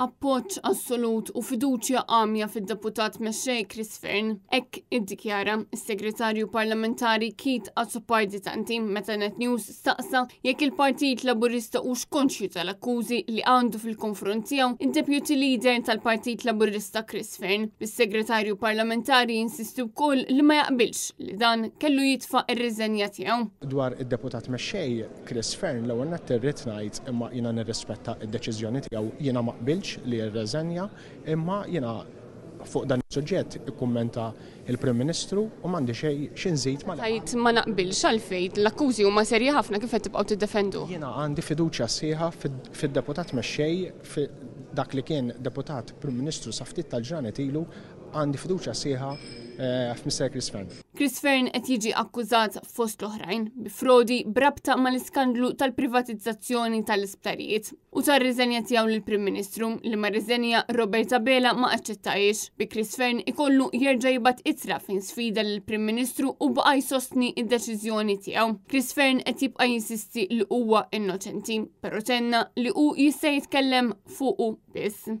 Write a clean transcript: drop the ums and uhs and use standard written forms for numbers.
appoġġ assolut u fiduċja għamja fid-deputat mexxej Chris Fearn. Hekk iddikjara s-Segretarju Parlamentari Keith Azzopardi meta Net News staqsa jekk il-Partit Laburista hux konxju tal-akkużi li għandu fil-konfront tiegħu id-Deputy Leader tal-Partit Laburista Chris Fearn. Is-Segretarju Parlamentari insisti wkoll li ma jaqbilx li dan kellu jitfa' ir-riżenja tiegħu. Dwar id-deputat mexxej Chris Fearn l-ewwel nett irrid ngħid imma jiena nirrispetta d-deċiżjoni tiegħu, jiena ma qbilx li jirreżenja, imma jiena fuq dan is-suġġett ikkummenta il-Prim Ministru u m'għandi xejn nżid ma. Tajt ma naqbilx għalfejn l-akkużi huma serji ħafna kif qed tibqgħu tiddefendu. Jiena għandi fiduċja sħiħa fid-deputat mexxej dak li kien deputat Prim Ministru sa ftit tal-ġranet ilu, għandi fiduċja sħiħa f'Mr. Chris Fearn. Chris Fearn qed jiġi akkużat fost l-oħrajn bi frodi brabta mal-iskandlu tal-privatizzazzjoni tal-isptarijiet u tar-riżenja tiegħu lill-Prim Ministru li ma riżenja Roberta Bela ma aċċettajx. Bi Chris Fearn ikollu jerġa' jibgħat ittra fejn sfida lill-Prim Ministru u baqa' jsostni d-deċiżjoni tiegħu. Chris Fearn qed jibqa' jinsisti li huwa innoċenti, però tenna li hu jista' jitkellem fuqu biss.